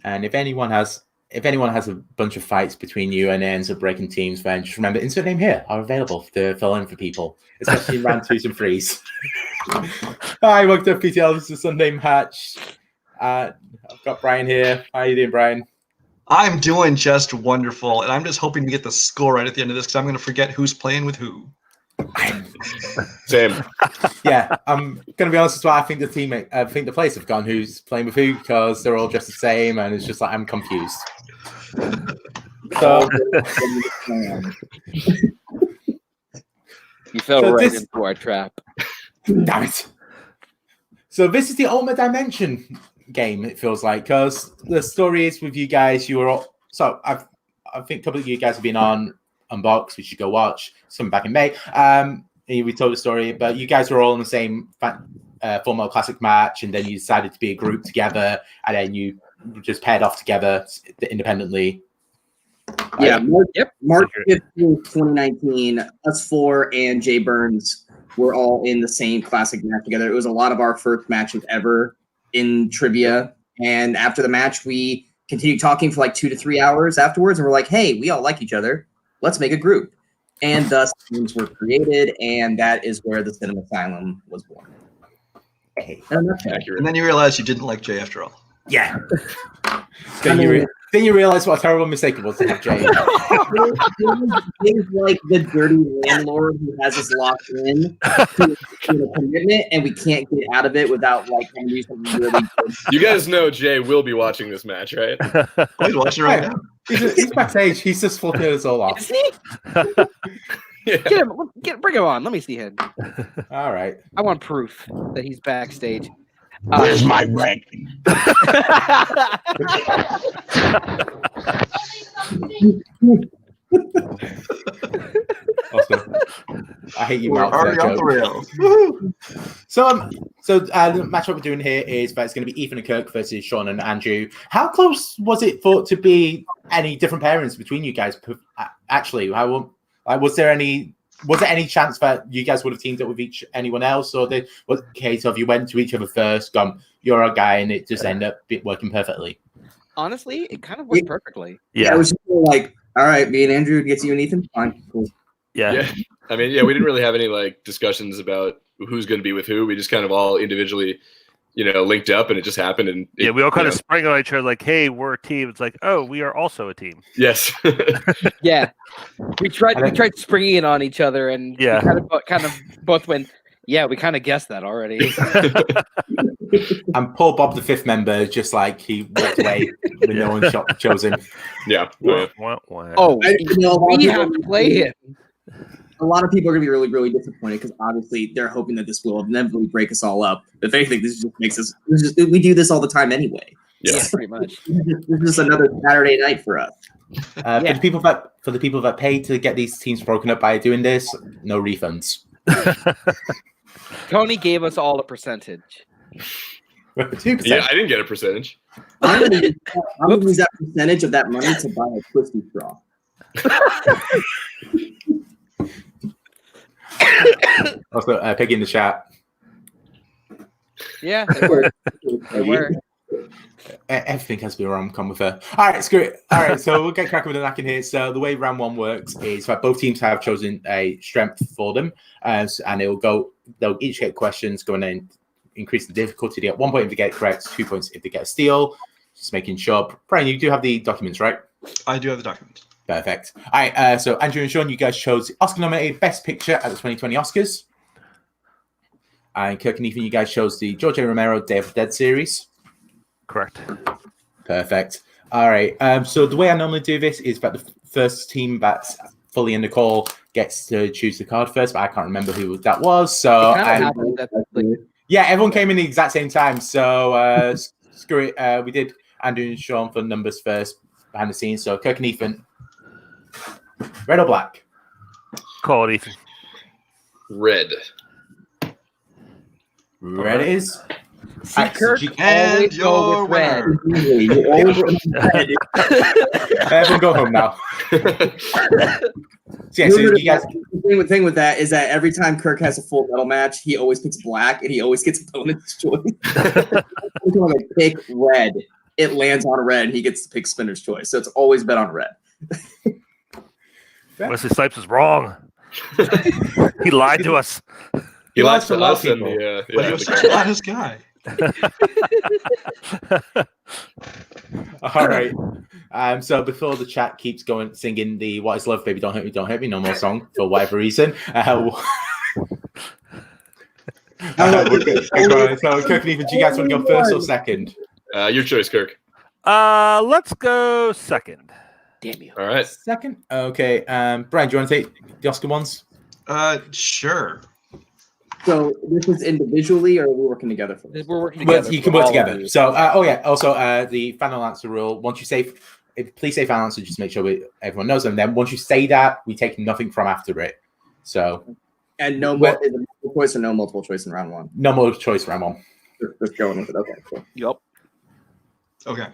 And if anyone has a bunch of fights between you and it ends up breaking teams, then just remember insert name here are available to fill in for people, especially in round 2s and 3s. Hi, welcome to FPTL. This is a Sunday match. I've got Brian here. How are you doing, Brian? I'm doing just wonderful, and I'm just hoping to get the score right at the end of this because I'm going to forget who's playing with who. Same. Yeah, I'm going to be honest as well. I think the players have gone who's playing with who because they're all just the same, and it's just like I'm confused. So you fell right into our trap. Damn it! So this is the Ultimate Dimension game. It feels like because the story is with you guys. You were all I think a couple of you guys have been on Unbox. We should go watch some back in May. We told the story, but you guys were all in the same Full Classic match, and then you decided to be a group together, and then you just paired off together independently. Yeah, March 15th, 2019, us four and Jay Burns were all in the same Classic match together. It was a lot of our first matches ever in trivia, and after the match, we continued talking for like 2 to 3 hours afterwards, and we're like, hey, we all like each other. Let's make a group. And thus teams were created, and that is where the Cinema Asylum was born. Hey. And then you realized you didn't like Jay after all. Yeah. Then you realize what a terrible mistake it was to have Jay. Things like the dirty landlord who has us locked in to a commitment, and we can't get out of it without like trying to do something really good. You guys know Jay will be watching this match, right? He's watching right now. He's backstage. He's just flipping us all off. Is he? Yeah. Get him! Bring him on. Let me see him. All right. I want proof that he's backstage. Where's my ranking? Awesome. I hate you, We're Mark. already on the rails. So the matchup we're doing here is that it's going to be Ethan and Kirk versus Sean and Andrew. How close was it thought to be any different pairings between you guys? Actually, was there any chance that you guys would have teamed up with anyone else, or was it a case of you went to each other first, gone, you're our guy, and it just ended up working perfectly? Honestly, it kind of worked perfectly. Yeah, it was just like, all right, me and Andrew gets you and Ethan. Fine, cool. Yeah. I mean, we didn't really have any like discussions about who's going to be with who. We just kind of all individually, linked up, and it just happened. And we all kind of sprang on each other like, hey, we're a team. It's like, oh, we are also a team. Yes. Yeah. We tried springing it on each other, and we kind of both went, yeah, we kind of guessed that already. And poor Bob, the fifth member, just like he walked away when no one chose him. Yeah. Oh, we have to play him. A lot of people are going to be really, really disappointed because obviously they're hoping that this will inevitably break us all up. If anything, this just makes us. We do this all the time anyway. Yeah, pretty much. This is another Saturday night for us. For the people that paid to get these teams broken up by doing this, no refunds. Tony gave us all a percentage. 2%. Yeah, I didn't get a percentage. I'm going to use that percentage of that money to buy a twisty straw. Also, Peggy in the chat. Yeah, it worked. It worked. Everything has to be a rom-com with her. All right, screw it. All right, so we'll get cracking with the knacking here. So the way round one works is that both teams have chosen a strength for them, and they'll each get questions going in, increase the difficulty. They get 1 point if they get it correct, 2 points if they get a steal. Just making sure. Brian, you do have the documents, right? I do have the documents. Perfect. All right, so Andrew and Sean, you guys chose Oscar-nominated Best Picture at the 2020 Oscars. And Kirk and Ethan, you guys chose the George A. Romero Day of the Dead series. Correct. Perfect. All right. So the way I normally do this is that the first team that's fully in the call gets to choose the card first, but I can't remember who that was. So yeah, everyone came in the exact same time. So screw it. We did Andrew and Sean for numbers first behind the scenes. So Kirk and Ethan, red or black? Call it, Ethan. Red. Red it is. See, Kirk, and always go with red. Everyone go home now. So you guys. The thing with that is that every time Kirk has a full metal match, he always picks black, and he always gets opponent's choice. I'm going to pick red. it lands on red, he gets to pick spinner's choice. So it's always bet on red. Wesley Snipes is wrong. He lied to us. He lies to to a lot of us and people. But he was such an honest guy. All right. So before the chat keeps going singing the "What Is Love, Baby Don't Hurt Me No More" song for whatever reason, we're good. So Kirk and Ethan, do you guys want to go first or second? Your choice, Kirk. Let's go second. Damn you. All right. Second. Okay. Brian, do you want to take the Oscar ones? Sure. So this is individually, or are we working together for this? We're working Well, together. you can work together. So, also the final answer rule. Once you say, please say final answer, just make sure everyone knows them. Then once you say that, we take nothing from after it. So, And no more is it multiple choice or no multiple choice in round one? no more choice round one. Just going with it. Okay, cool. Yup. Okay.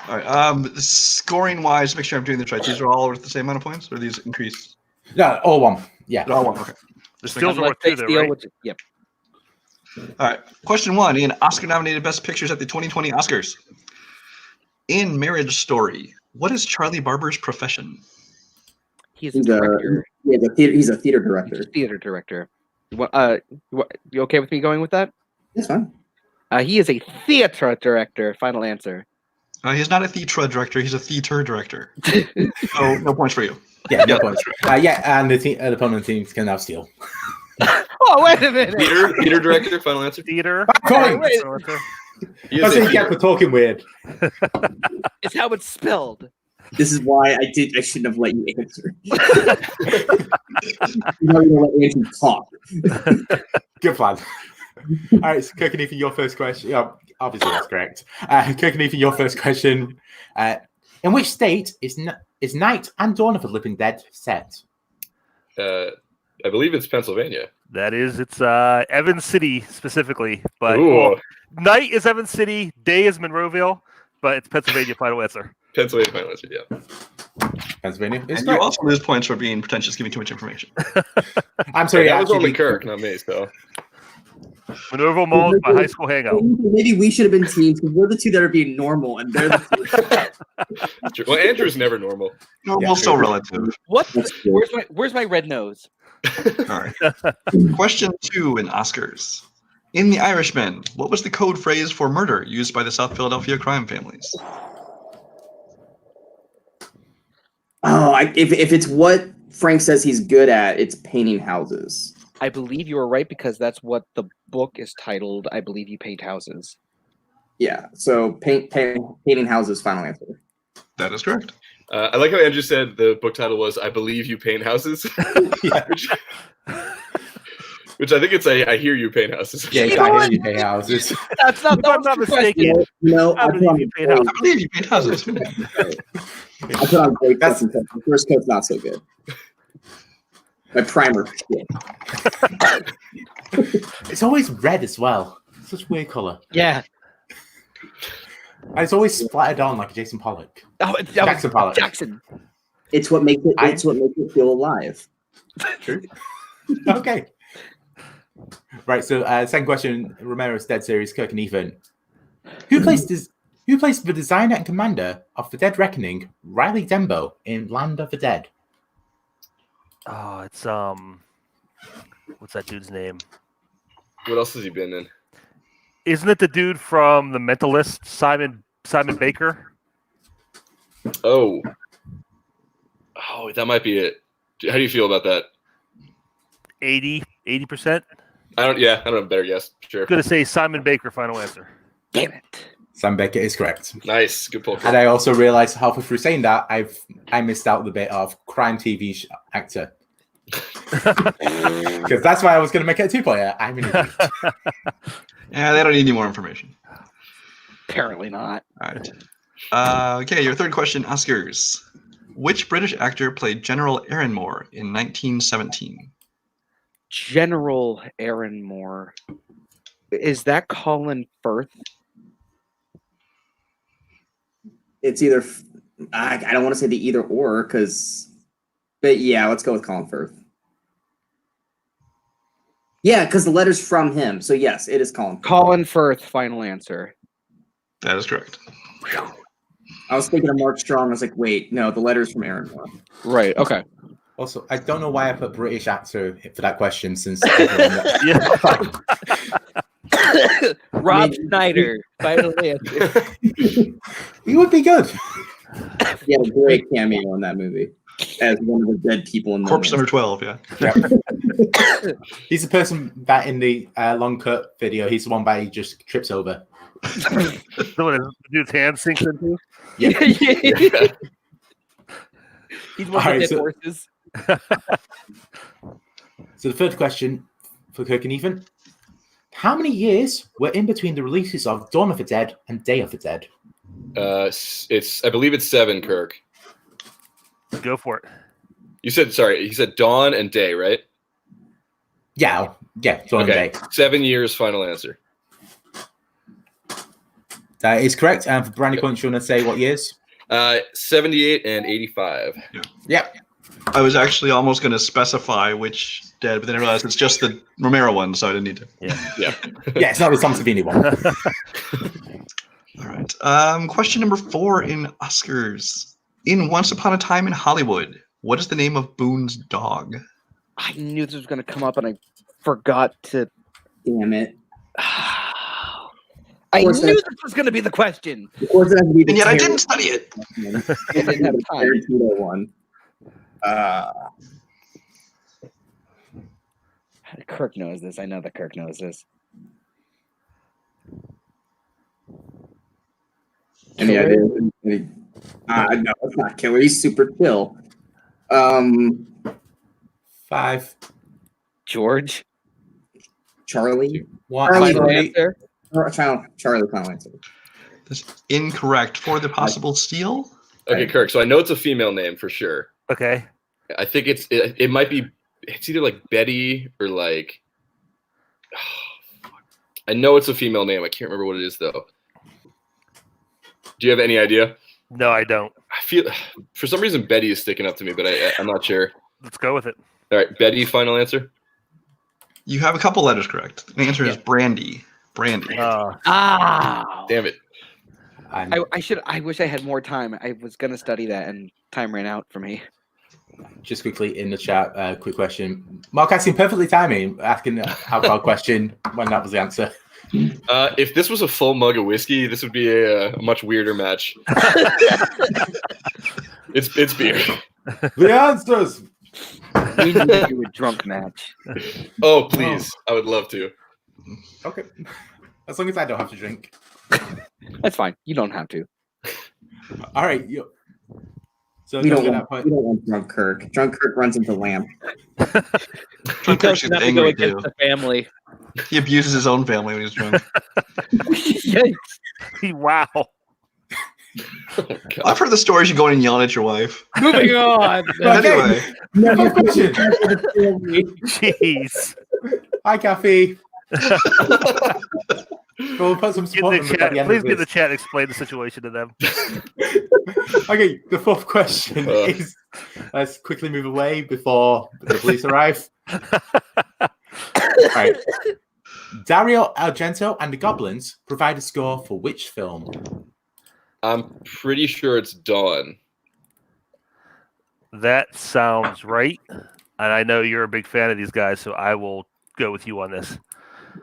All right. Scoring wise, make sure I'm doing this right. These are all worth the same amount of points, or are these increased? No, all one. Yeah. They're all one. Okay. The steals are worth two, though, right? Yep. All right. Question 1. In Oscar-nominated Best Pictures at the 2020 Oscars. In Marriage Story, what is Charlie Barber's profession? He's a director. He's a theater director. He's a theater director. You okay with me going with that? That's fine. He is a theater director. Final answer. He's not a theater director. He's a theater director. So no points for you. Yeah, no points. And the opponent teams can now steal. Oh, wait a minute. Theater director. Final answer. Theater. Points. He is That's a what you get for talking weird. It's how it's spelled. This is why I shouldn't have let you answer. You're gonna let Andrew talk. Good plan. All right, so Kirk and Ethan, your first question. Yeah, obviously that's correct. Kirk and Ethan, your first question. In which state is Night and Dawn of the Living Dead set? I believe it's Pennsylvania. That is, it's Evans City specifically, but night is Evans City, day is Monroeville, but it's Pennsylvania. Final answer. Pennsylvania. Final answer. Yeah. Pennsylvania. And you also lose points for being pretentious, giving too much information. I'm sorry. That was only Kirk, not me. So. Monroeville Mall is my high school hangout. Maybe we should have been teams because we're the two that are being normal, and they're the two. Well, Andrew's never normal. Normal, so relative. What? Where's my red nose? All right. Question 2 in Oscars. In The Irishman, what was the code phrase for murder used by the South Philadelphia crime families? Oh, if it's what Frank says he's good at, it's painting houses. I believe you were right because that's what the book is titled. I believe you paint houses. Yeah, so painting houses. Final answer. That is correct. I like how Andrew said the book title was "I Believe You Paint Houses," which I think it's I hear you paint houses. Yeah, I hear you paint houses. That's not. I'm not mistaken. No, I believe you paint houses. I believe you paint houses. I put on great cuts and cuts. The first coat's not so good. My primer. Yeah. It's always red as well. Such a weird color. Yeah. And it's always splattered on like a Jason Pollock. Oh, Jackson Pollock. Jackson. It's what makes it. It's what makes it feel alive. True. Okay. Right. So, second question: Romero's Dead series. Kirk and Ethan. Who plays the designer and commander of the Dead Reckoning, Riley Dembo, in Land of the Dead? Oh, it's what's that dude's name? What else has he been in? Isn't it the dude from The Mentalist, Simon Baker? Oh, that might be it. How do you feel about that? 80%? I don't have a better guess. Sure. Gonna say Simon Baker. Final answer. Damn it. Sam Beckett is correct. Nice, good pull. And I also realized halfway through saying that I missed out the bit of crime TV actor. Because that's why I was going to make it a 2-pointer. I'm an idiot. Yeah, they don't need any more information. Apparently not. All right. Okay, your third question, Oscars. Which British actor played General Aaron in 1917? General Aaron Moore. Is that Colin Firth? It's either. I don't want to say the either or but yeah, let's go with Colin Firth. Yeah, because the letter's from him. So yes, it is Colin Firth. Colin Firth. Final answer. That is correct. I was thinking of Mark Strong. I was like, wait, no, the letter's from Aaron Moore. Right. Okay. Also, I don't know why I put British actor for that question since everyone Rob Schneider. Final answer. he would be good. He had a great cameo in that movie as one of the dead people in the Corpse number 12, yeah. He's the person that in the long cut video, he's the one that he just trips over. The one the dude's hand sinks into? Yeah. He's one of the dead horses. So the third question for Kirk and Ethan. How many years were in between the releases of Dawn of the Dead and Day of the Dead? I believe it's 7, Kirk. Go for it. You said Dawn and Day, right? Yeah, Dawn and Day. 7 years, final answer. That is correct. And for brownie points, you want to say what years? 78 and 85. Yep. I was actually almost going to specify which dead, but then I realized it's just the Romero one, so I didn't need to. Yeah. Yeah, it's not the Tom Savini one. All right. Question number 4 in Oscars. In Once Upon a Time in Hollywood, what is the name of Boone's dog? I knew this was going to come up, and I forgot to. Damn it. I knew this was going to be the question. Of course, it has to be the And yet I didn't study it. I didn't have time. One. Kirk knows this. I know that Kirk knows this. Any idea? No, it's not Killer. He's super chill. 5, George. Charlie. 1. Charlie. Final Answer. Charlie final answer. That's incorrect. For the possible steal? Okay, Kirk. So I know it's a female name for sure. Okay. I think it might be. It's either like Betty or like. I know it's a female name. I can't remember what it is though. Do you have any idea? No, I don't. I feel for some reason Betty is sticking up to me, but I'm not sure. Let's go with it. All right, Betty. Final answer. You have a couple letters correct. The answer is Brandy. Brandy. Damn it. I wish I had more time. I was going to study that, and time ran out for me. Just quickly in the chat, quick question. Mark asking perfectly timing, asking an alcohol question when that was the answer. If this was a full mug of whiskey, this would be a much weirder match. It's beer. The answers. We need to do a drunk match. Oh, please. I would love to. Okay. As long as I don't have to drink. That's fine. You don't have to. All right. So We don't want Drunk Kirk. Drunk Kirk runs into Lamp. Drunk Kirk's He doesn't have to go angry against too. the family. He abuses his own family when he's drunk. Yikes. Wow. I've heard the stories you go in and yelling at your wife. Moving on. Anyway, Next question. Jeez. Hi, Kathy. We'll put some Get support the numbers at chat. the end Please of get the this. chat. Explain the situation to them. Okay, the fourth question is, let's quickly move away before the police arrive. All right. Dario Argento and the Goblins provide a score for which film? I'm pretty sure it's Dawn. That sounds right. And I know you're a big fan of these guys, so I will go with you on this.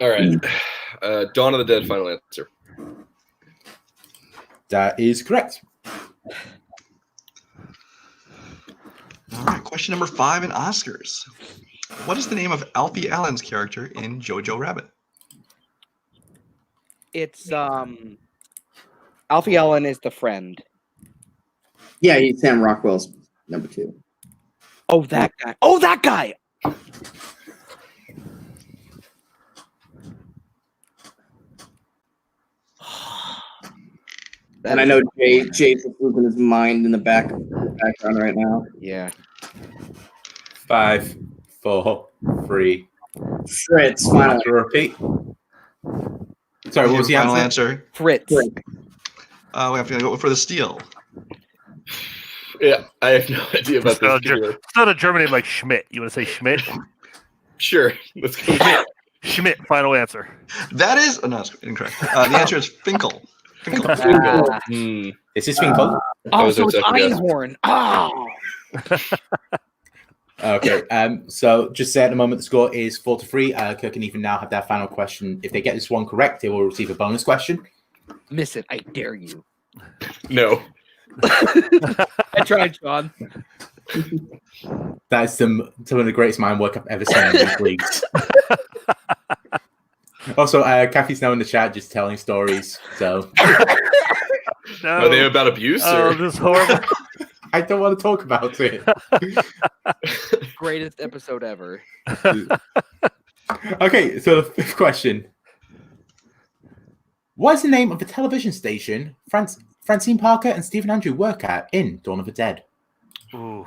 All right. Dawn of the Dead, final answer. That is correct. all right. Question number 5 in Oscars. What is the name of Alfie Allen's character in Jojo Rabbit? It's Alfie Allen is the friend. Yeah, he's Sam Rockwell's number 2. Oh, that guy. Oh, that guy. And I know Jay's just losing his mind in the background right now. Yeah. 5, 4, 3. Fritz, final To repeat. Sorry, what was the final answer? answer? Fritz. We have to go for the steal. Yeah, I have no idea about this. It's not a German name like Schmidt. You want to say Schmidt? Sure, let's go. Schmidt. Final answer. That is no, it's incorrect. The answer is Finkel. This is Finkel. Oh, so it's Einhorn. Oh. Okay. So just say at the moment the score is 4-3. Kirk and Ethan now have their final question. If they get this one correct, they will receive a bonus question. Miss it. I dare you. No. I tried, Sean. That is some of the greatest mind work I've ever seen in these leagues. Also, Kathy's now in the chat just telling stories. So, No. Are they about abuse? Oh, Or? this is horrible. I don't want to talk about it. Greatest episode ever. Okay, so the fifth question. What is the name of the television station Francine Parker and Stephen Andrew work at in Dawn of the Dead? Ooh.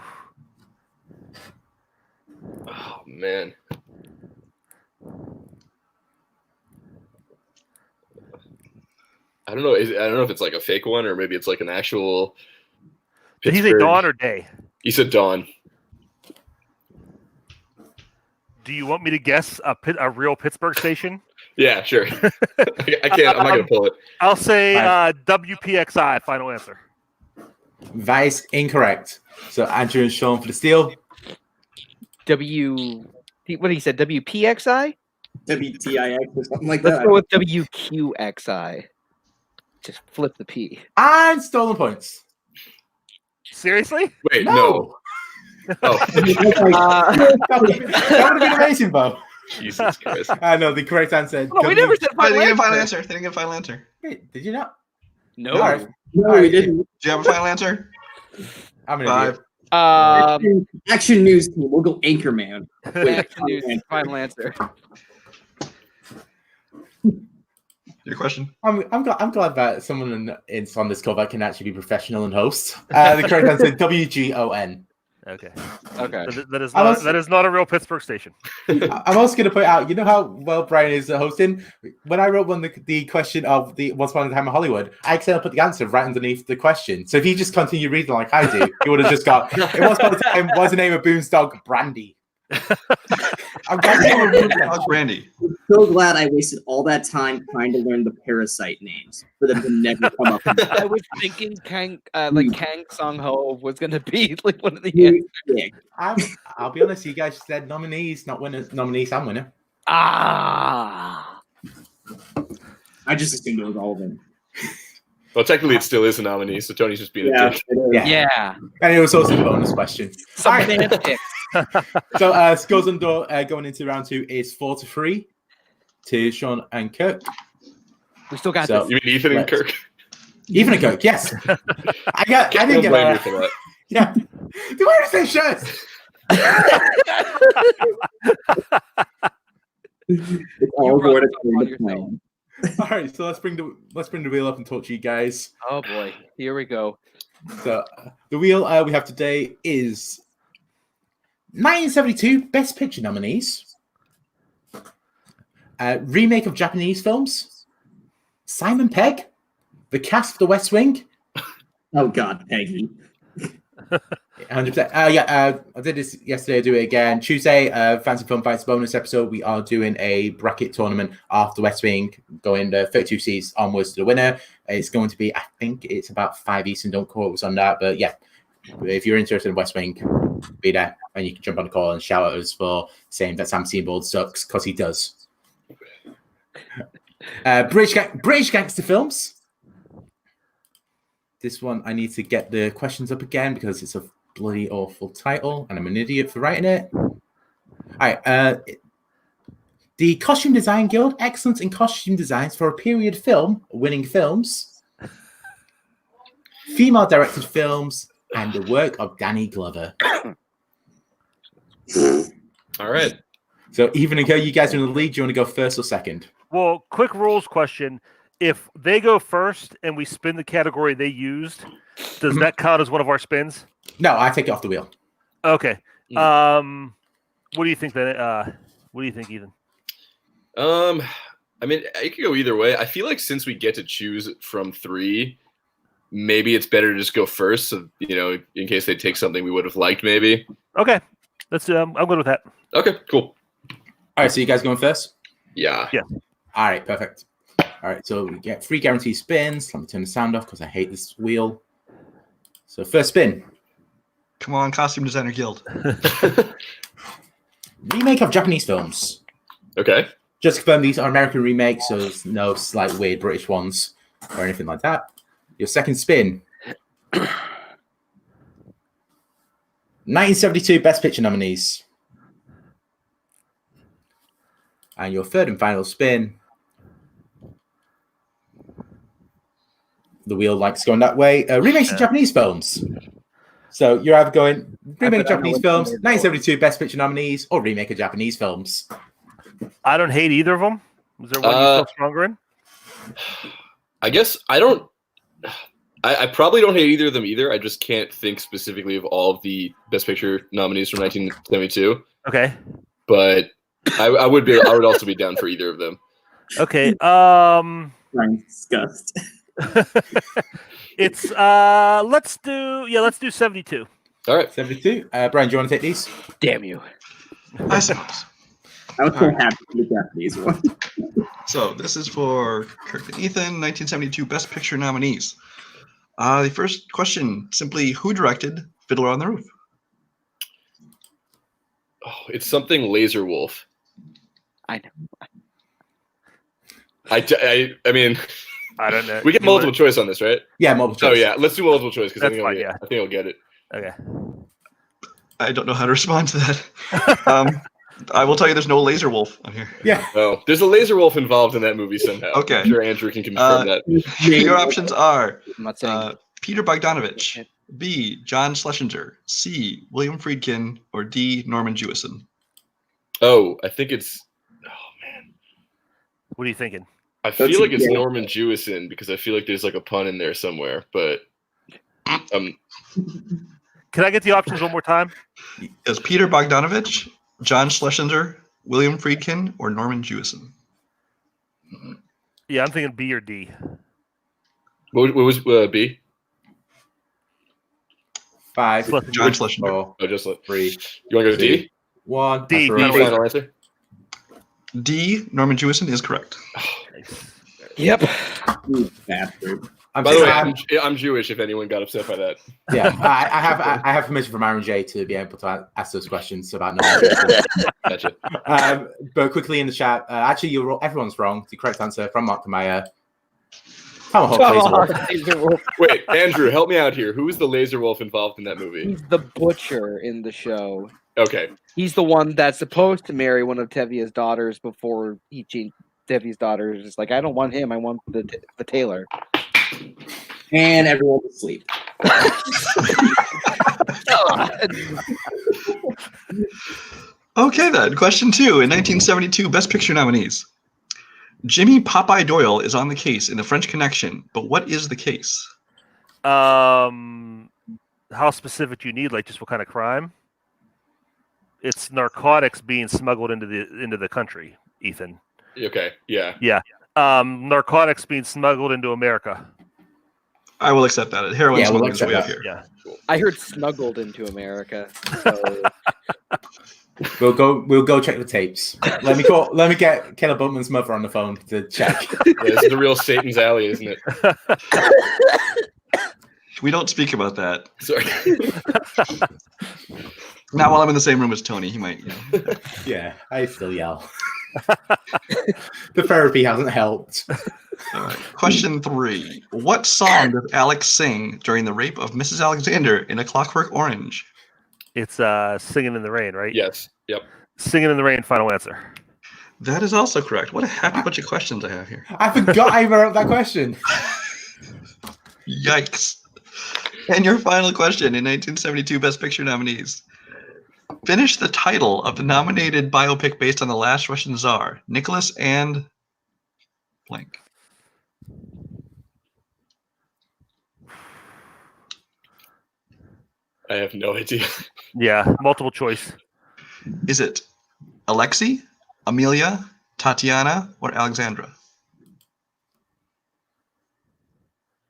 Oh man. I don't know. I don't know if it's like a fake one or maybe it's like an actual. Did he say dawn or day? He said dawn. Do you want me to guess a real Pittsburgh station? Yeah, sure. I can't. I'm not gonna pull it. I'll say WPXI. Final answer. That is incorrect. So Andrew and Sean for the steal. What he said? WPXI? WTIX or something like Let's that. go with WQXI. Just flip the P. And stolen points. Seriously? Wait, no. Oh, That would have been amazing, Bo. Jesus Christ. I know the correct answer. Oh, we never said They didn't get a final final answer. answer. They didn't get a final answer. Wait, did you not? No. All right. No, All we right. didn't. Do you have a final answer? I'm an 5. idiot. Action news team. We'll go Anchorman. Action news, final answer. Your question. I'm glad that someone on this call that can actually be professional and host. The correct answer is WGON. Okay. Okay. That is not a real Pittsburgh station. I'm also going to point out, you know how well Brian is at hosting? When I wrote the question of the Once Upon a Time in Hollywood, I accidentally put the answer right underneath the question. So if he just continued reading like I do, he would have just got, it Once Upon a Time was the name of Boone's dog, Brandy. I'm glad Brandy. I'm so glad I wasted all that time trying to learn the parasite names for them to never come up. I was thinking Kang Song Ho was going to be like one of the answers. I'll be honest, you guys said nominees, not winners. Nominees and winner. Ah. I just assumed it was all of them. Well, technically, it still is a nominee, so Tony's just being a dick. Yeah. And it was also the bonus question. Semantics. So scores on door going into round 2 is 4-3 to Sean and Kirk. We still got So- this. You mean Ethan and Kirk? Even a Kirk, yes. I didn't Don't get blame you that. for that. Yeah. Do I have to say shirts? It's all brought going this up on to yourself. plan. All right, so let's bring the wheel up and talk to you guys. Oh boy. Here we go. So the wheel we have today is 1972 Best Picture nominees, remake of Japanese films, Simon Pegg, the cast of The West Wing. Oh God, Peggy. 100%. I did this yesterday. I do it again Tuesday. Fancy Film Fights bonus episode. We are doing a bracket tournament after West Wing, going the 32 seeds onwards to the winner. It's going to be, I think it's about 5 Eastern. Don't quote us on that, but yeah, if you're interested in West Wing, be there and you can jump on the call and shout at us for saying that Sam Seabold sucks, because he does. British gangster films. This one, I need to get the questions up again because it's a bloody awful title and I'm an idiot for writing it. All right. The Costume Design Guild, excellence in costume designs for a period film, winning films, female directed films, and the work of Danny Glover. All right. So, even if you guys are in the lead, do you want to go first or second? Well, quick rules question. If they go first and we spin the category they used, does that count as one of our spins? No, I take it off the wheel. Okay. What do you think then? What do you think, Ethan? I mean, it could go either way. I feel like since we get to choose from 3, maybe it's better to just go first. So, in case they take something we would have liked, maybe. Okay. Let's. I'm good with that. Okay, cool. All right, so you guys going first? Yeah. Yeah. All right, perfect. All right, so we get 3 guaranteed spins. Let me turn the sound off because I hate this wheel. So first spin. Come on, Costume Designer Guild. Remake of Japanese films. Okay. Just to confirm, these are American remakes, so there's no slight weird British ones or anything like that. Your second spin. 1972 Best Picture nominees. And your third and final spin. The wheel likes going that way. Remakes of Japanese films. So you're either going remake of Japanese films, 1972 Best Picture nominees, or remake of Japanese films. I don't hate either of them. Is there one you feel stronger in? I guess I don't. I probably don't hate either of them either. I just can't think specifically of all of the Best Picture nominees from 1972. Okay. But I would also be down for either of them. Okay. I'm disgust. It's let's do 72. All right. 72. Brian, do you want to take these? Damn you. I suppose. I was so happy with the Japanese one. So this is for Kirk and Ethan, 1972 Best Picture nominees. The first question, simply, who directed Fiddler on the Roof? Oh, it's something Laser Wolf. I know. I mean, I don't know. we get multiple choice on this, right? Yeah, multiple choice. Oh yeah, let's do multiple choice because I That's think fine, I think I'll get it. Okay. I don't know how to respond to that. I will tell you there's no Laser Wolf on here. Yeah. Oh, there's a Laser Wolf involved in that movie somehow. Okay. I'm sure Andrew can confirm that. Your options are I'm not saying. Peter Bogdanovich, B. John Schlesinger, C. William Friedkin, or D. Norman Jewison. Oh, I think it's. Oh man, What are you thinking? I feel like it's Norman Jewison because I feel like there's like a pun in there somewhere, but Can I get the options one more time? Is Peter Bogdanovich, John Schlesinger, William Friedkin, or Norman Jewison? Yeah, I'm thinking B or D. what was B? 5. John Schlesinger. 4. Oh, just like 3. You want to go to D? 1. D. That's right. Final answer. D. Norman Jewison is correct. Yep. You bastard. I'm By the way, saying I'm Jewish. If anyone got upset by that, yeah, I have permission from Aaron J to be able to ask those questions about Norman. gotcha. But quickly in the chat, actually, everyone's wrong. The correct answer from Mark Meyer. Tomahawk Laser Wolf. Wait, Andrew, help me out here. Who is the Laser Wolf involved in that movie? He's the butcher in the show. Okay. He's the one that's supposed to marry one of Tevia's daughters before each Tevia's daughters is like, I don't want him. I want the tailor. And everyone was asleep. Okay, then. Question 2. In 1972, Best Picture nominees. Jimmy Popeye Doyle is on the case in The French Connection, but what is the case? How specific do you need? Like, just what kind of crime? It's narcotics being smuggled into the country, Ethan. Okay. Yeah. Yeah. Narcotics being smuggled into America. I will accept that. Heroin smuggling is way up here. Yeah. I heard snuggled into America. So. We'll go check the tapes. Let me get Caleb Boatman's mother on the phone to check. Yeah, this is the real Satan's Alley, isn't it? We don't speak about that. Sorry. Not while I'm in the same room as Tony. He might, Yeah, I still yell. The therapy hasn't helped. All right. Question 3. What song does Alex sing during the rape of Mrs. Alexander in A Clockwork Orange? It's Singing in the Rain, right? Yes. Yep. Singing in the Rain, final answer. That is also correct. What a happy bunch of questions I have here. I forgot I wrote that question. Yikes. And your final question in 1972 Best Picture nominees. Finish the title of the nominated biopic based on the last Russian Tsar, Nicholas and blank. I have no idea. Yeah, multiple choice. Is it Alexei, Amelia, Tatiana, or Alexandra?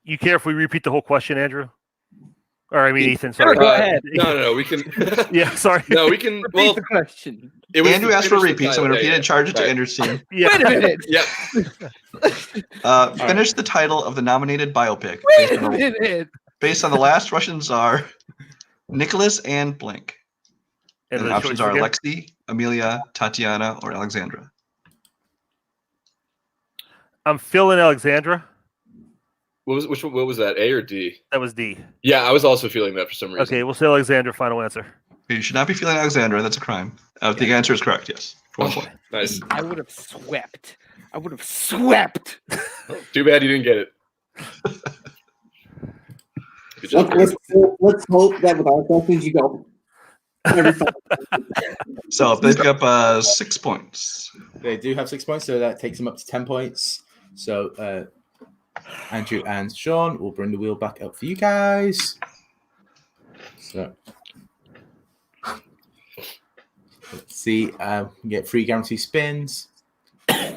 You care if we repeat the whole question, Andrew? Or I mean, Ethan. Sorry. Go ahead. No. We can. Yeah, sorry. No, we can. Repeat the question. It was Andrew to asked for a finish the repeat, so I'm title. going to repeat it and charge it to Right. Andrew's team. Yeah. Wait a minute. Yeah. Finish the title of the nominated biopic Wait a minute. based on the last Russian Tsar, Nicholas and blank. And the options are again? Alexei, Amelia, Tatiana, or Alexandra. I'm feeling Alexandra. What was that? A or D? That was D. Yeah, I was also feeling that for some reason. Okay, we'll say Alexandra. Final answer. You should not be feeling Alexandra. That's a crime. The answer is correct. Yes. For 1 point. Nice. I would have swept. Too bad you didn't get it. Good job. Let's hope that with our questions you go. So they pick up 6 points. They do have 6 points, so that takes them up to 10 points. So Andrew and Sean will bring the wheel back up for you guys. So let's see. We get 3 guaranteed spins. All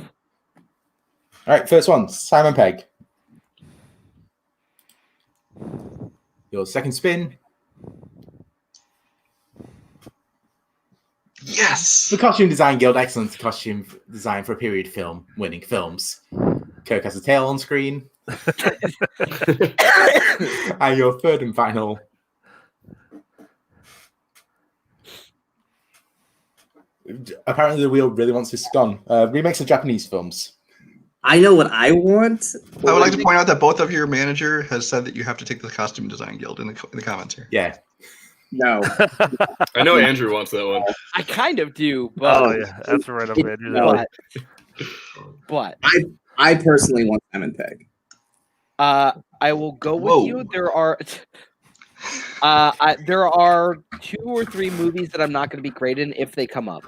right, first one, Simon Pegg. Your second spin. Yes. The Costume Design Guild, excellent costume design for a period film, winning films. Kirk has a tail on screen. And your third and final. Apparently, the wheel really wants this gone. Remakes of Japanese films. I know what I want. I would like to point out that both of your manager has said that you have to take the Costume Design Guild in the comments here. Yeah. No. I know Andrew wants that one. I kind of do, but Oh yeah, that's right up there. but I personally want Simon Pegg. I will go with you. There are there are 2 or 3 movies that I'm not going to be great in if they come up.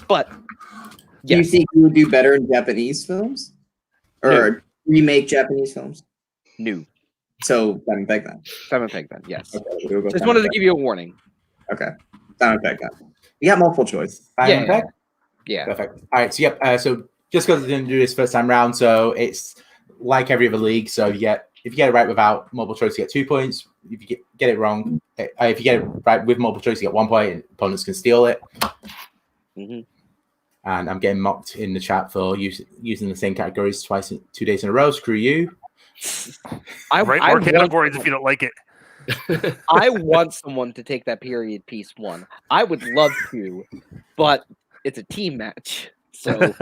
But Do you think you would do better in Japanese films? Or remake Japanese films? new So Simon Pegg then. Simon Pegg then, yes. Okay, we'll go Just Simon wanted to Pegg. give you a warning. Okay. Simon Pegg then. You got multiple choice. Simon Pegg? Yeah. Perfect. All right. So, yep. So, just because I didn't do this first time round, so it's like every other league. So, if you get it right without multiple choice, you get 2 points. If you get it wrong, if you get it right with multiple choice, you get 1 point, and opponents can steal it. Mm-hmm. And I'm getting mocked in the chat for using the same categories 2 days in a row. Screw you. Write more categories if you don't like it. I want someone to take that period piece one. I would love to, but it's a team match. So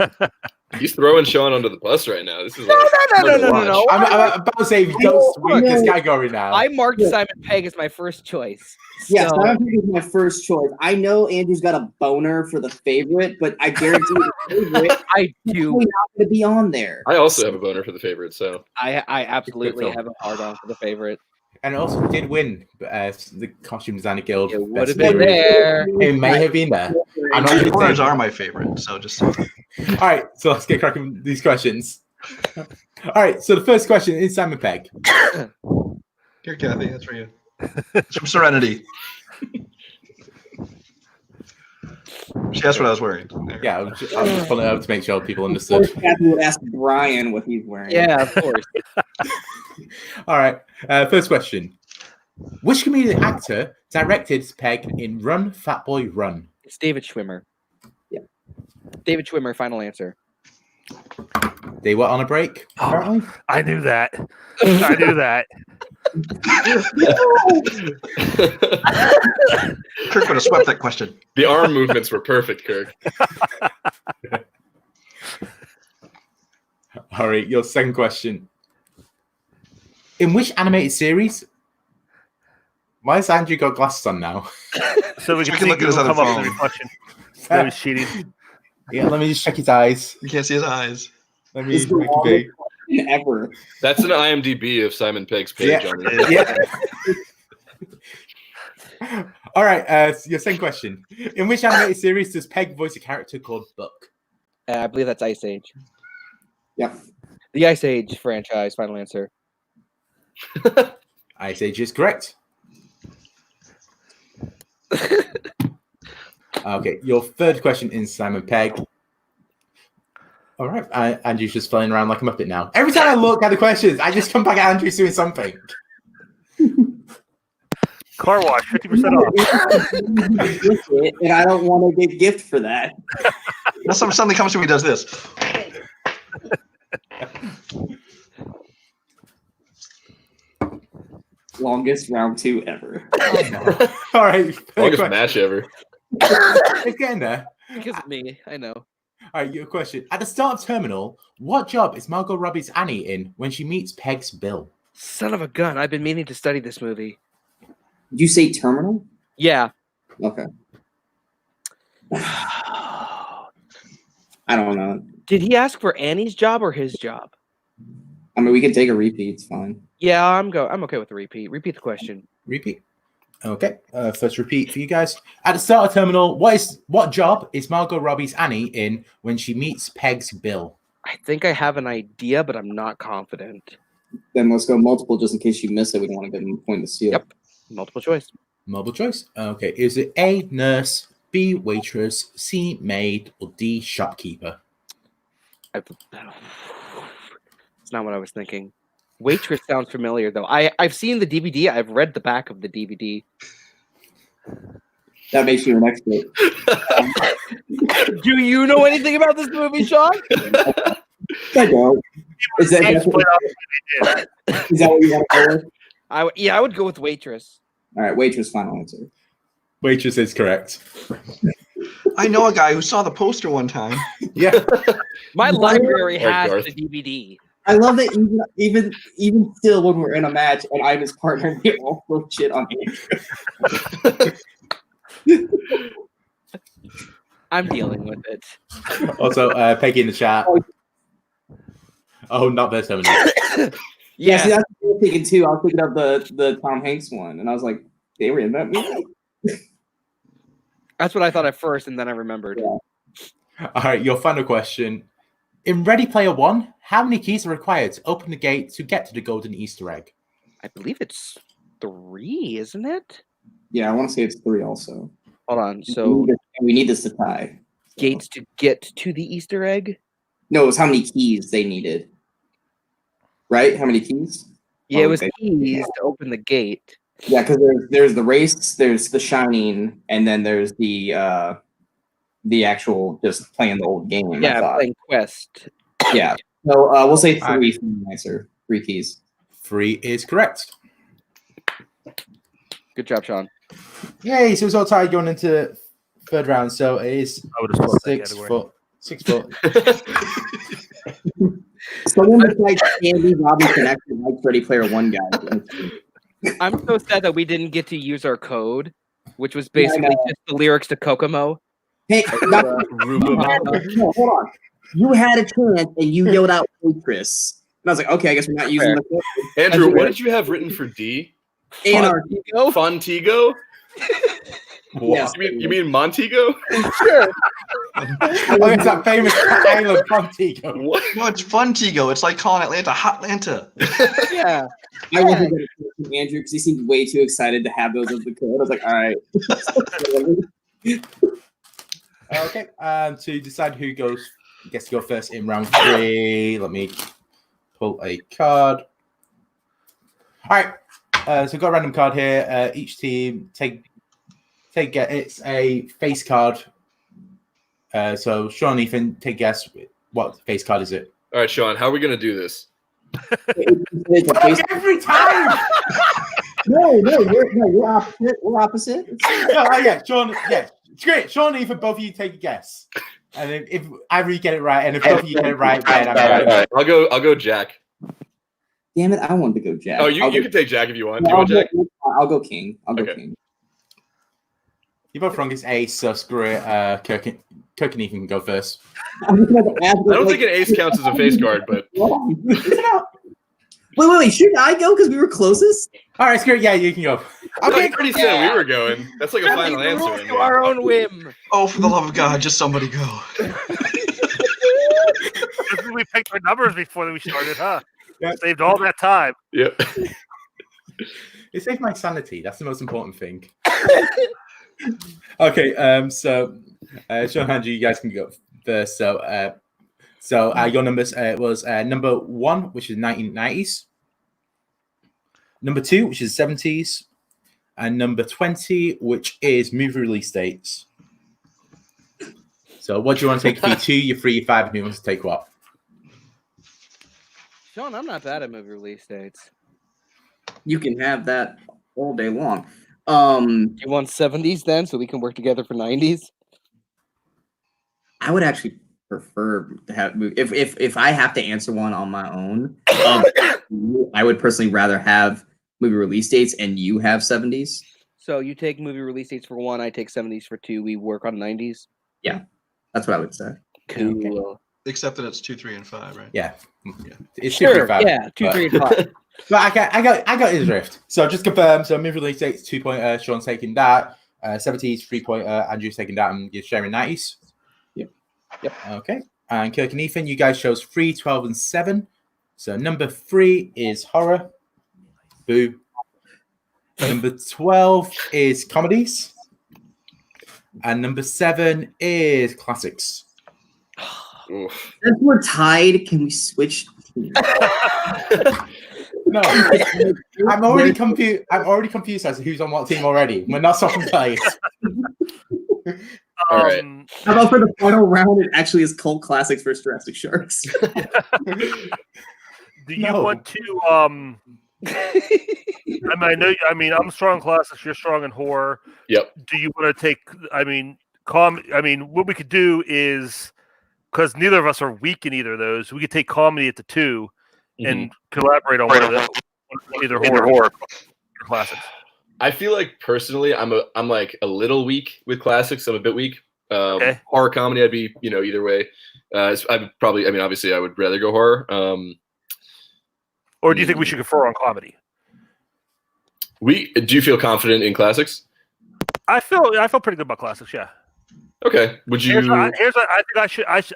He's throwing Sean under the bus right now. This is no. I'm about to say don't sweep this category now. I marked Simon Pegg as my first choice. Yeah, So- Simon Pegg is my first choice. I know Andrew's got a boner for the favorite, but I guarantee you the favorite I is do. probably not going to be on there. I also have a boner for the favorite, so I absolutely film. have a hard on for the favorite. And it also did win the Costume Designer Guild. It would Best have been Period. there. It may have been there. I'm not The going to corners say. are my favorite, so just All right, so let's get cracking with these questions. All right, so the first question is Simon Pegg. here, Kathy. That's for you. It's from Serenity. She asked what I was wearing. There. Yeah, I was just pulling it up to make sure people understood. Kathy would ask Brian what he's wearing. Yeah, of course. All right, first question. Which comedian actor directed Pegg in Run, Fat Boy, Run? It's David Schwimmer. Yeah. David Schwimmer, final answer. They were on a break, apparently. I knew that. I knew that. Kirk would have swept that question. the arm movements were perfect, Kirk. All right, your second question. In which animated series? Why has Andrew got glasses on now? So we So can we can see look at his Google other come up with phone. the reflection. So he's cheating. Yeah, let me just check his eyes. You can't see his eyes. Let me It's the make it longest big. question ever. That's an IMDb of Simon Pegg's page. Yeah. On there. Yeah. All right, your second question. In which animated series does Pegg voice a character called Buck? I believe that's Ice Age. Yeah. The Ice Age franchise, final answer. Ice Age is correct. Okay, your third question is Simon Pegg. All right, Andrew's just flying around like a Muppet now. Every time I look at the questions, I just come back at Andrew doing something. Car wash, 50% off. And I don't want to get gift for that. That's something comes to me. Does this? Longest round 2 ever. All right. Longest match ever. It's getting there. Because of me, I know. All right, your question. At the start of Terminal, what job is Margot Robbie's Annie in when she meets Peg's Bill? Son of a gun! I've been meaning to study this movie. Did you say terminal? Yeah. Okay. I don't know. Did he ask for Annie's job or his job? I mean, we can take a repeat. It's fine. Yeah, I'm okay with the repeat. Repeat the question. Repeat. Okay. First repeat for you guys. At the start of Terminal, what job is Margot Robbie's Annie in when she meets Peg's Bill? I think I have an idea, but I'm not confident. Then let's go multiple just in case you miss it. We don't want to give them a point to steal. Yep. Multiple choice. Multiple choice. Okay. Is it A, nurse, B, waitress, C, maid, or D, shopkeeper? It's not what I was thinking. Waitress sounds familiar, though. I've seen the DVD. I've read the back of the DVD. That makes you an expert. Do you know anything about this movie, Sean? I don't. Is that what you want to go with? I would go with waitress. All right, waitress, final answer. Waitress is correct. I know a guy who saw the poster one time. Yeah. My library Or has Garth. the DVD. I love that even still when we're in a match and I'm his partner, we all throw shit on Andrew. I'm dealing with it. Also, Peggy in the chat. Oh, not this time. Yeah, see, that's what I was thinking too. I was thinking of the Tom Hanks one, and I was like, they were in that movie. That's what I thought at first, and then I remembered. Yeah. All right, your final question. In Ready Player One, how many keys are required to open the gate to get to the golden Easter egg? I believe it's 3, isn't it? Yeah, I want to say it's 3 also. Hold on. So we need this to tie. So. gates to get to the Easter egg? No, it was how many keys they needed. Right? How many keys? Yeah, it was keys to open the gate. Yeah, because there's the race, there's the shining, and then there's the actual just playing the old game. Yeah, playing Quest. Yeah. So we'll say 3 for the answer. 3 keys. 3 is correct. Good job, Sean. Yay! So it's all tied going into third round. So it is I would have split that 6 category. foot. 6 foot. Someone that's like Andy Robinson actually likes Ready Player One, guys. I'm so sad that we didn't get to use our code, which was basically just the lyrics to Kokomo. Hey, no, hold on. You had a chance and you yelled out waitress. And I was like, okay, I guess we're not using the code. Andrew, what did you have written for D? Anarchy. Fontigo? Yes. You mean Montego? Sure. Oh, it's that famous island Montego. What? No, it's Funtigo. It's like calling Atlanta Hotlanta. Yeah. I wasn't going to from Andrew because he seemed way too excited to have those as the code. I was like, all right. Okay. To decide who gets to go first in round 3, let me pull a card. All right. So I've got a random card here. Each team take it's a face card. So Sean, Ethan, take a guess. What face card is it? All right, Sean, how are we going to do this? Every time. No, we're opposite. We're opposite. Yeah, Sean. Yeah, it's great. Sean, Ethan, both of you take a guess, and if either you get it right, and if both of you get it right, then I'm right. All right. I'll go Jack. Damn it! I wanted to go Jack. Oh, you can take Jack if you want. Do you I'll want Jack? I'll go King. I'll go Okay. King. You're both wrong. It's ace, so screw it. Kirk and Ethan can go first. I don't think an ace counts as a face card, but Wait. Shouldn't I go because we were closest? All right, screw it. Yeah, you can go. I already said we were going. That's like a final answer. in To here. our own whim. Oh, for the love of God, just somebody go. We picked our numbers before we started, huh? Yeah. Saved all that time. Yep. It saved my sanity. That's the most important thing. Okay. So, Sean, Andrew, you guys can go first. So, your numbers was number 1, which is 1990s. Number 2, which is 70s. and number 20, which is movie release dates. So what do you want to take for your 2, your 3, your 5, and who wants to take what? Sean, I'm not bad at movie release dates. You can have that all day long. You want 70s then, so we can work together for 90s? I would actually prefer to have if I have to answer one on my own. I would personally rather have movie release dates, and you have 70s. So you take movie release dates for 1, I take 70s for 2. We work on 90s. That's what I would say. Cool. Okay. Except that it's 2, 3, and 5, right? Yeah. It's Sure. 2, 3, 5. Yeah, 2, 3, and 5. But I got his drift. So just confirm. So movie release dates 2-pointer. Sean's taking that. 70s 3-pointer. Andrew's taking that, and you're sharing 90s. Yep. Okay. And Kirk and Ethan, you guys chose 3, 12, and 7. So number 3 is horror. Boo. Number 12 is comedies. And number 7 is classics. Oof. Since we're tied, can we switch teams? No, I'm already confused. I'm already confused as to who's on what team already. We're not swapping plays. All right. How about for the final round? It actually is cult classics versus Jurassic Sharks. Do you No. want to? I mean, I'm strong in classics. You're strong in horror. Yep. Do you want to take? What we could do is, because neither of us are weak in either of those, we could take comedy at the 2 and collaborate on one of them, either horror or classics. I feel like personally, I'm like a little weak with classics. I'm a bit weak. Okay. Horror comedy, I'd be either way. I'd probably. I mean, obviously, I would rather go horror. Or do you think we should confer on comedy? Do you feel confident in classics? I feel pretty good about classics. Yeah. Okay. Would you? I think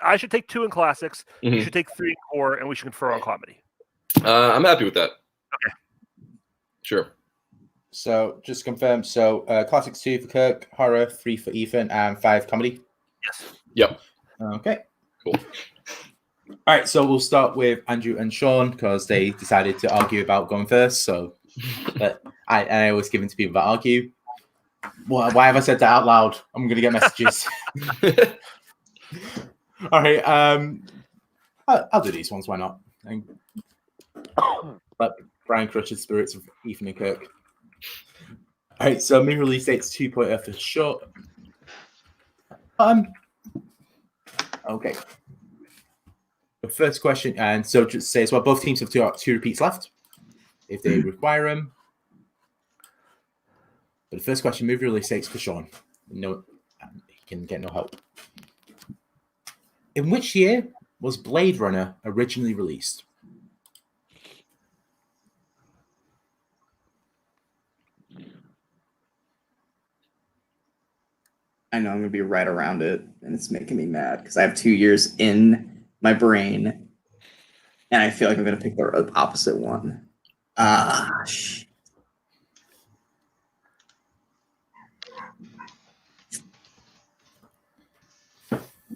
I should take 2 in classics. You should take 3 in horror, and we should confer on comedy. I'm happy with that. Okay. Sure. So just confirm. So classics 2 for Kirk, horror 3 for Ethan, and 5 comedy. Yes. Yep. Okay. Cool. All right. So we'll start with Andrew and Sean because they decided to argue about going first. So, but I always give in to people that argue. Why have I said that out loud? I'm gonna get messages. All right. I'll do these ones. Why not? Let Brian crush the spirits of Ethan and Kirk. All right. So movie release date's 2-pointer for sure. Okay. The first question, and so just say as well. Both teams have two repeats left, if they require them. But the first question, movie release dates for Sean. No, he can get no help. In which year was Blade Runner originally released? I know I'm gonna be right around it, and it's making me mad because I have 2 years in my brain, and I feel like I'm gonna pick the opposite one. Shit.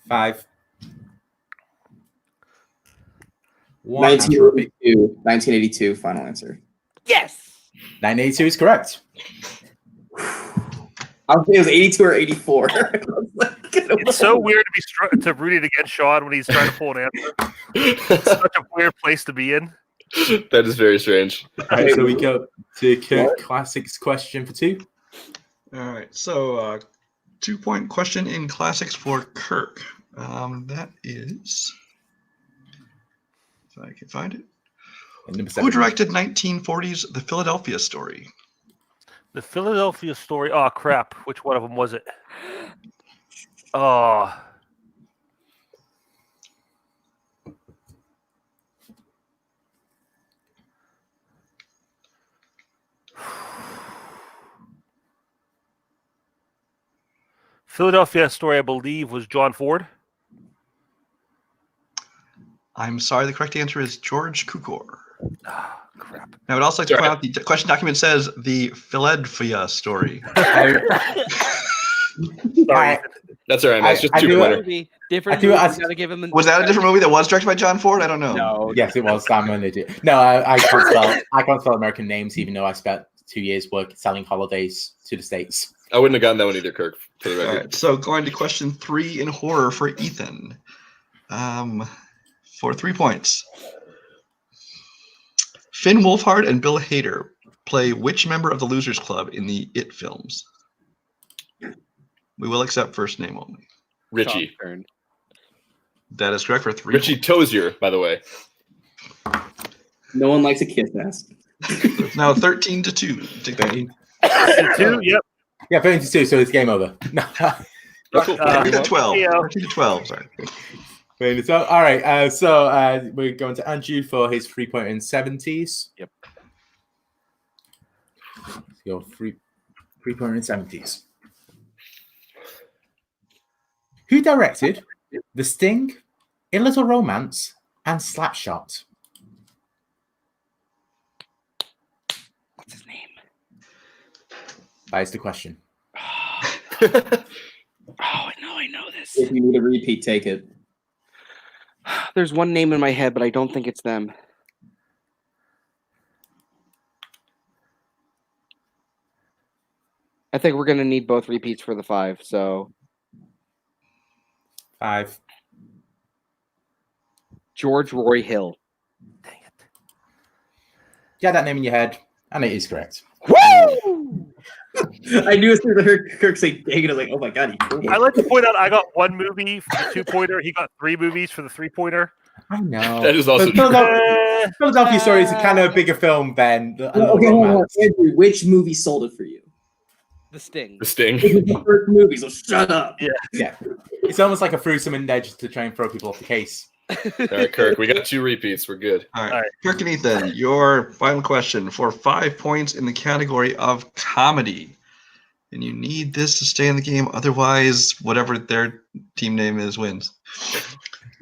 Five. 1982, final answer. Yes. 1982 is correct. I was thinking it was 82 or 84. It's so weird to root it against Sean when he's trying to pull an answer. It's such a weird place to be in. That is very strange. All right, so we go to Kirk Classics question for 2. All right. So 2-point question in classics for Kirk. That is, if I can find it. Who directed 1940's The Philadelphia Story? The Philadelphia Story. Oh crap! Which one of them was it? Oh. Philadelphia Story, I believe, was John Ford. I'm sorry, the correct answer is George Cukor. Ah, crap. I would also like to point out the question document says the Philadelphia Story. Sorry. That's all right, man. It's just 2-pointer. Different. Was that a different movie that was directed by John Ford? I don't know. No. Yes, it was. Sam Lynn did. No, I can't spell. I can't spell American names, even though I spent 2 years work selling holidays to the States. I wouldn't have gotten that one either, Kirk. For the All record. right, so going to question 3 in horror for Ethan. For 3 points. Finn Wolfhard and Bill Hader play which member of the Losers Club in the It films? We will accept first name only. Richie. Sean's turn. That is correct for 3 Richie points. Tozier, by the way. No one likes a kiss ass. It's now 13-2. Take that. 2, yep. Yeah, 32, so it's game over. No. Oh, cool. 13-12. Yeah. 13-12, sorry. So, all right. So we're going to Andrew for his 3-pointer in 70s. Yep. Your 3-pointer in 70s. Who directed The Sting, A Little Romance, and Slapshot? What's his name? That is the question. I know this. If you need a repeat, take it. There's one name in my head, but I don't think it's them. I think we're gonna need both repeats for the 5. So 5. George Roy Hill. Dang it. Yeah, that name in your head, and it is correct. Woo! I knew as soon as I heard Kirk say dang it, I was like, oh my god, he fooled me. I like to point out I got 1 movie for the 2-pointer. He got 3 movies for the 3-pointer. I know. That is also But true. Philadelphia Story is a kind of bigger film than A Little Okay, hold on. Romance. Andrew, which movie sold it for you? The Sting. The Sting. It was the first movie, so shut up. Yeah, it's almost like I threw some in there just to try and throw people off the case. All right, Kirk, we got 2 repeats. We're good. All right. All right. Kirk and Ethan, your final question for 5 points in the category of comedy. And you need this to stay in the game. Otherwise, whatever their team name is wins.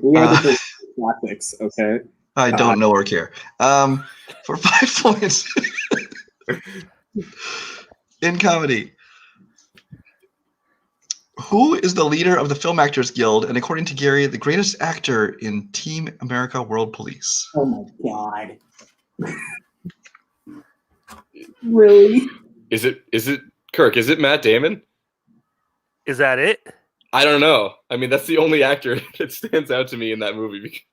We are the classics, okay? I don't know or care. For 5 points in comedy. Who is the leader of the Film Actors Guild and, according to Gary, the greatest actor in Team America World Police? Oh my god. Really? Is it Kirk? Is it Matt Damon? Is that it? I don't know. I mean, that's the only actor that stands out to me in that movie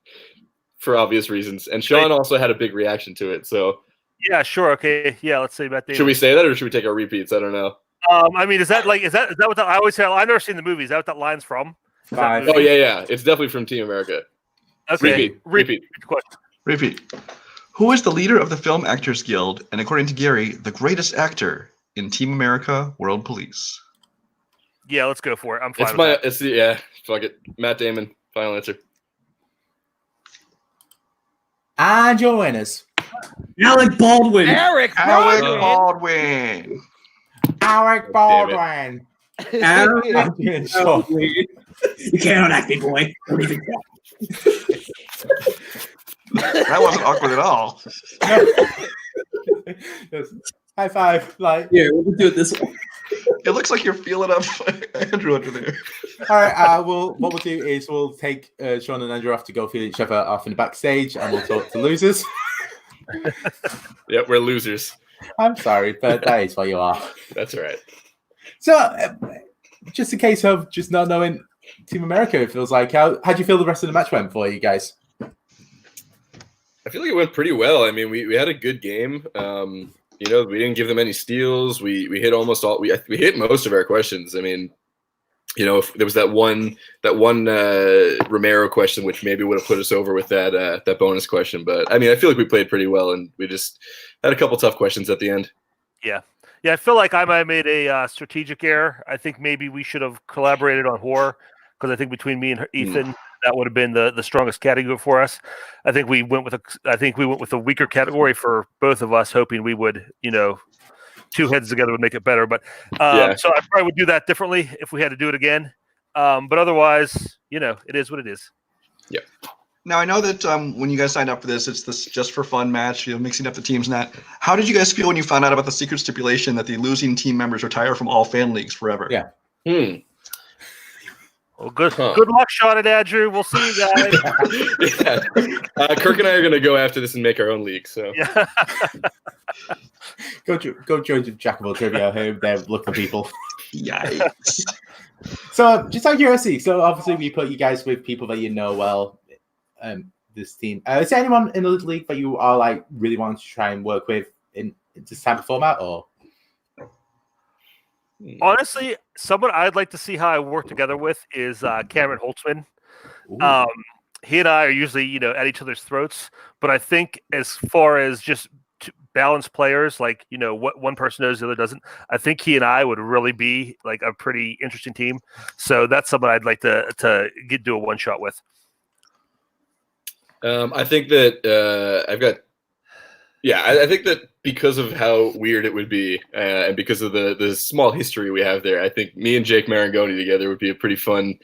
for obvious reasons. And Sean also had a big reaction to it. So Yeah, sure. Okay. Yeah, let's say Matt Damon. should we say that or should we take our repeats? I don't know. I mean, is that what I always say? I've never seen the movie. Is that what that line's from? Is that 5. movie? Oh yeah. It's definitely from Team America. Okay. Repeat. Question. Repeat. Who is the leader of the Film Actors Guild and, according to Gary, the greatest actor in Team America World Police? Yeah, let's go for it. I'm fine with that. Fuck it. Matt Damon. Final answer. And your winners. Alec Baldwin. Eric Alec Baldwin. Baldwin. Alec Damn Baldwin. Alec Baldwin. You can't act me, boy. Don't even talk. That wasn't awkward at all. Yes. High 5. Like, Here, we'll do it this way. It looks like you're feeling up Andrew under there. all right. What we'll do is we'll take Sean and Andrew off to go feel each other off in the backstage, and we'll talk to losers. Yep, we're losers. I'm sorry, but that is what you are. That's all right. So, just a case of just not knowing Team America. It feels like how do you feel the rest of the match went for you guys? I feel like it went pretty well. I mean, we had a good game. We didn't give them any steals. We hit almost all. We hit most of our questions. I mean, if there was that one Romero question, which maybe would have put us over with that bonus question. But I mean, I feel like we played pretty well, and we just had a couple tough questions at the end. Yeah, I feel like I might have made a strategic error. I think maybe we should have collaborated on horror, because I think between me and Ethan, that would have been the strongest category for us. I think we went with a weaker category for both of us, hoping we would, two heads together would make it better. But so I probably would do that differently if we had to do it again. But otherwise, it is what it is. Yep. Now, I know that when you guys signed up for this, it's this just for fun match, mixing up the teams and that. How did you guys feel when you found out about the secret stipulation that the losing team members retire from all fan leagues forever? Yeah. Well, good Huh. good luck, Sean and Andrew. We'll see you guys. Yeah. Kirk and I are going to go after this and make our own league. So Yeah. Go join the Jack of all trivia. Home there, look for people. Yikes. So, just out of curiosity, so obviously we put you guys with people that you know well. This team. Is there anyone in the league that you are like really want to try and work with in this type of format, or? Honestly, someone I'd like to see how I work together with is Cameron Holtzman. Ooh. He and I are usually, at each other's throats, but I think as far as just balanced players, like, what one person knows, the other doesn't, I think he and I would really be like a pretty interesting team. So that's someone I'd like to do a one shot with. I think that I think that because of how weird it would be, and because of the small history we have there, I think me and Jake Marangoni together would be a pretty fun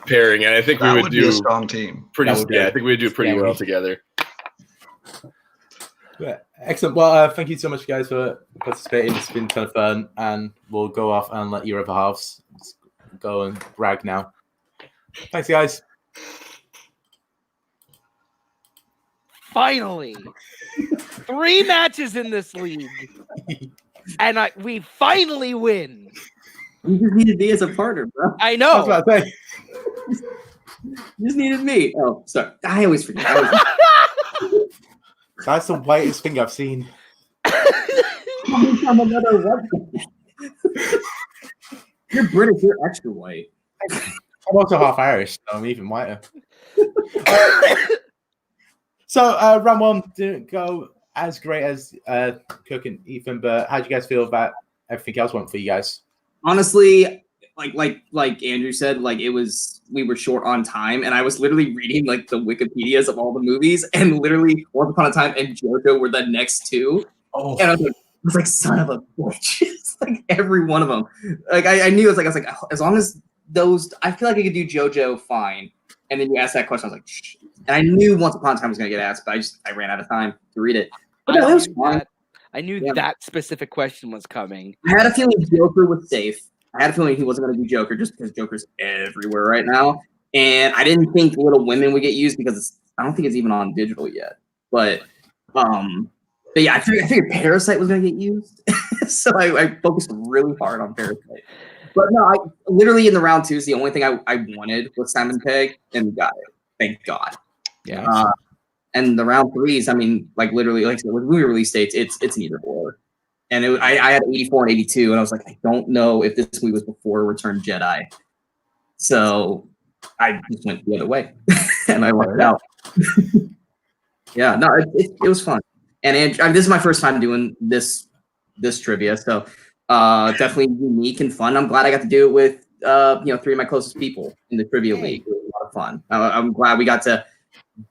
pairing, and I think That we would would be a do strong team. pretty. That would be Yeah, I think we'd do pretty scary. well together. Yeah, excellent. Well, thank you so much, guys, for participating. It's been kind of fun, and we'll go off and let your other halves go and brag now. Thanks, guys. Finally, 3 matches in this league, and we finally win. You just needed me as a partner, bro. I I was know. about to say. You just needed me. Oh, sorry. I always forget. That's the whitest thing I've seen. I'm another white. You're British. You're extra white. I'm also half Irish, so I'm even whiter. So, round one didn't go as great as Kirk and Ethan, but how do you guys feel about everything else went for you guys? Honestly, like Andrew said, like we were short on time, and I was literally reading like the Wikipedias of all the movies, and literally Once Upon a Time and JoJo were the next two, Oh, and I was like, son of a bitch, it's like every one of them. Like I knew I was like as long as those, I feel like I could do JoJo fine. And then you asked that question, I was like, shh. And I knew Once Upon a Time was gonna get asked, but I ran out of time to read it. But no, it was fun. I knew Yeah. that specific question was coming. I had a feeling Joker was safe. I had a feeling he wasn't going to do Joker just because Joker's everywhere right now. And I didn't think Little Women would get used because I don't think it's even on digital yet. But yeah, I figured Parasite was going to get used. So I focused really hard on Parasite. But no, I literally in the round 2 is the only thing I wanted was Simon Pegg, and we got it. Thank God. yeah. And the round 3s, I mean, like literally, like with movie release dates, it's neither or. And I had 84 and 82, and I was like, I don't know if this movie was before Return Jedi. So I just went the other way, and I lucked out. Yeah, no, it was fun. And this is my first time doing this trivia, so definitely unique and fun. I'm glad I got to do it with 3 of my closest people in the trivia league. It was a lot of fun. I'm glad we got to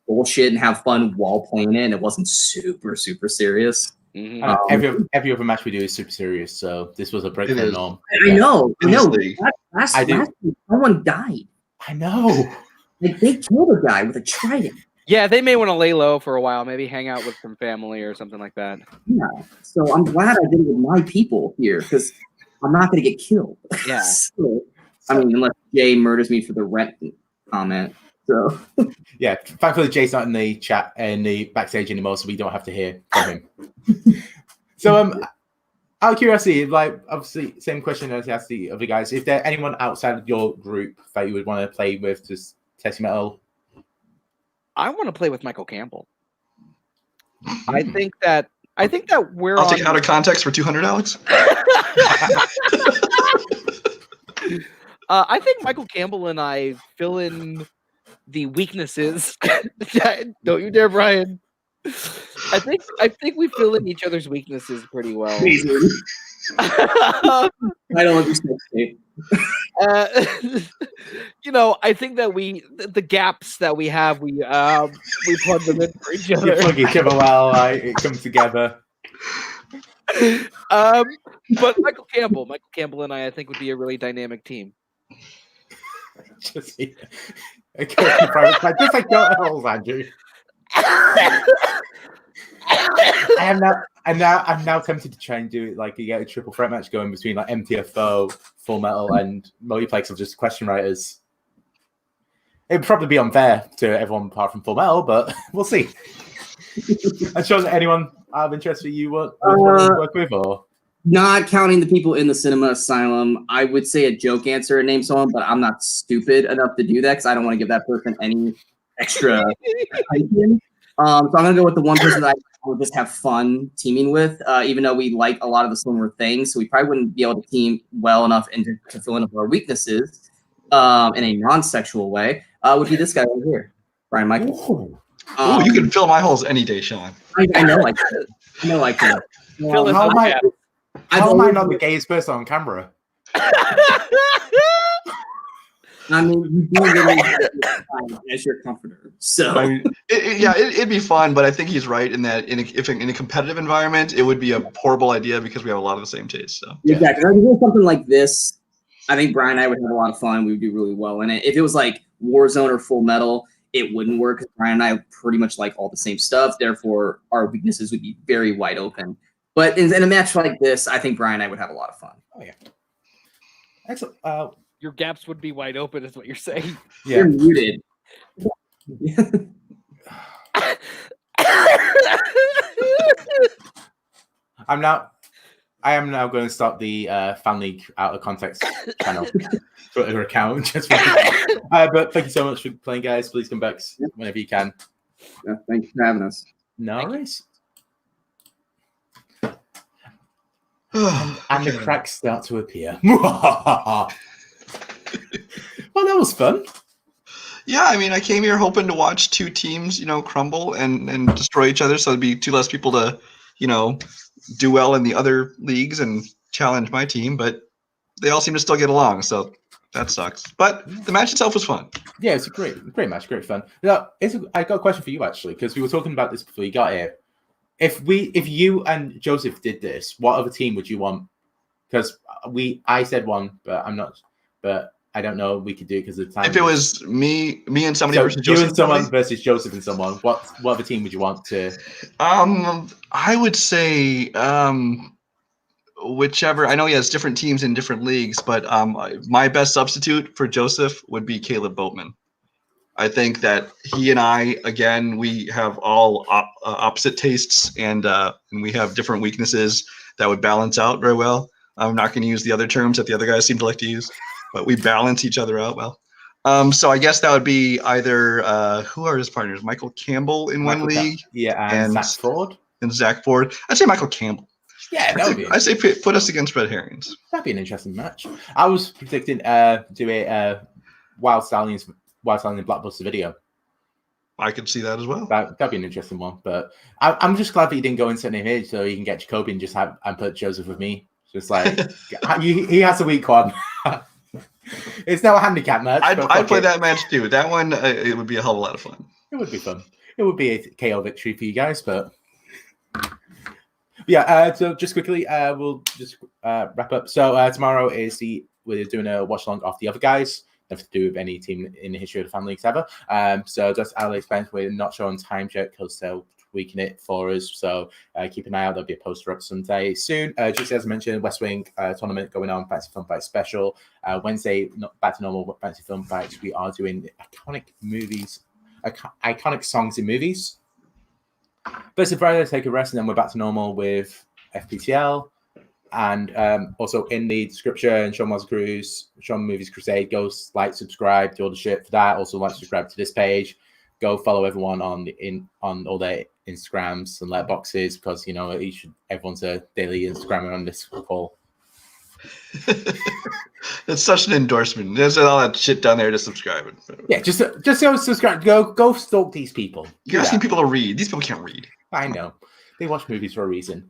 bullshit and have fun while playing it, and it wasn't super serious. Mhm. Every other match we do is super serious, so this was a break It from is. norm. I know. Honestly. Last I do. week, someone died. I know. Like they killed a guy with a trident. Yeah, they may want to lay low for a while, maybe hang out with some family or something like that. Yeah. So I'm glad I did it with my people here because I'm not going to get killed. Yeah. So, I mean, unless Jay murders me for the rent comment. So Yeah, thankfully Jay's not in the chat in the backstage anymore, so we don't have to hear from him. So out of curiosity, like obviously same question as I asked the other guys. If there anyone outside of your group that you would want to play with, just test your metal. I want to play with Michael Campbell. I think that we're I'll on take it out of context for 200, Alex. I think Michael Campbell and I fill in the weaknesses. Don't you dare, Brian. I think we fill in each other's weaknesses pretty well. I don't understand. I think that the gaps that we have, we plug them in for each You other. plug each other well, like, it comes together. But Michael Campbell and I think would be a really dynamic team. Just okay, just like don't hold, Andrew. I'm now tempted to try and do it like you get a triple threat match going between like MTFO, Full Metal, and Multiplex of just question writers. It'd probably be unfair to everyone apart from Full Metal, but we'll see. I'm sure that anyone out of interest for you would work with, or not counting the people in the cinema asylum, I would say a joke answer and name someone, but I'm not stupid enough to do that because I don't want to give that person any extra hyphen. So I'm gonna go with the one person that I would just have fun teaming with, even though we like a lot of the similar things. So we probably wouldn't be able to team well enough and to fill in our weaknesses in a non-sexual way. Would be this guy right here, Brian Michael. You can fill my holes any day, Sean. I know I can. I know I can. Fill in how the am gap. I not the gayest person on camera? I mean, you do really as your comforter. So it'd be fun, but I think he's right in that if in a competitive environment, it would be a horrible idea because we have a lot of the same tastes. So exactly, if it was something like this, I think Brian and I would have a lot of fun. We would do really well in it. If it was like Warzone or Full Metal, it wouldn't work because Brian and I pretty much like all the same stuff. Therefore, our weaknesses would be very wide open. But in a match like this, I think Brian and I would have a lot of fun. Oh yeah, excellent. Your gaps would be wide open, is what you're saying. Yeah. You're muted. I am now going to start the Fan League Out of Context channel Twitter account. Just but thank you so much for playing, guys. Please come back whenever you can. Yeah, thank you for having us. No worries. And the cracks start to appear. Well, that was fun. Yeah, I mean, I came here hoping to watch two teams, crumble and destroy each other, so there'd be two less people to, do well in the other leagues and challenge my team. But they all seem to still get along, so that sucks. But the match itself was fun. Yeah, it's a great match, great fun. Now, I got a question for you actually, because we were talking about this before you got here. If you and Joseph did this, what other team would you want? Because I said one, but I'm not. But I don't know. We could do because of the time. If it was me and somebody versus you Joseph, and someone versus Joseph and someone, what other team would you want to? I would say whichever. I know he has different teams in different leagues, but my best substitute for Joseph would be Caleb Boatman. I think that he and I, again, we have all opposite tastes and we have different weaknesses that would balance out very well. I'm not going to use the other terms that the other guys seem to like to use, but we balance each other out well. So I guess that would be either who are his partners? Michael Campbell in one league, and Zach Ford. And Zach Ford. I'd say Michael Campbell. Yeah, that would be. I say put us against Red Herrings. That'd be an interesting match. I was predicting do a Wild Stallions Blockbuster video. I could see that as well. That'd be an interesting one. But I'm just glad that you didn't go into same age so you can get Jacoby and just and put Joseph with me. Just like he has a weak one. It's not a handicap match. I'd play that match too. That one, it would be a hell of a lot of fun. It would be fun. It would be a KO victory for you guys, but yeah. So just quickly, we'll just wrap up. So tomorrow we're doing a watch along of the other guys. Nothing to do with any team in the history of the Fan Leagues ever. So just I'll explain, we're not sure on time yet because they're tweaking it for us. So keep an eye out. There'll be a poster up someday soon. Just as I mentioned, West Wing tournament going on, Fantasy Film Fight special. Wednesday, not back to normal Fantasy Film Fights. We are doing iconic movies, iconic songs in movies. Thursday, Friday, take a rest, and then we're back to normal with FPTL. And also in the description, Sean Movies Crusade, go like, subscribe, do all the shit for that. Also like, subscribe to this page. Go follow everyone on all their Instagrams and letterboxes because everyone's a daily Instagrammer on this call. It's such an endorsement. There's all that shit down there to subscribe. Yeah, just go subscribe. Go stalk these people. You're asking people to read. These people can't read. I know. They watch movies for a reason.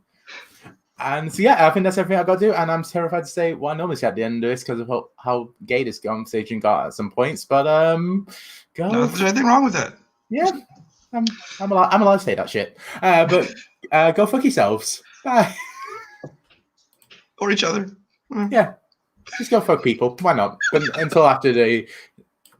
And so yeah, I think that's everything I got to do. And I'm terrified to say what I normally say at the end of this because of how gay this conversation got at some points. But no, there's anything wrong with that. Yeah, I'm allowed to say that shit. But go fuck yourselves. Bye. Or each other. Yeah, just go fuck people. Why not? But until after the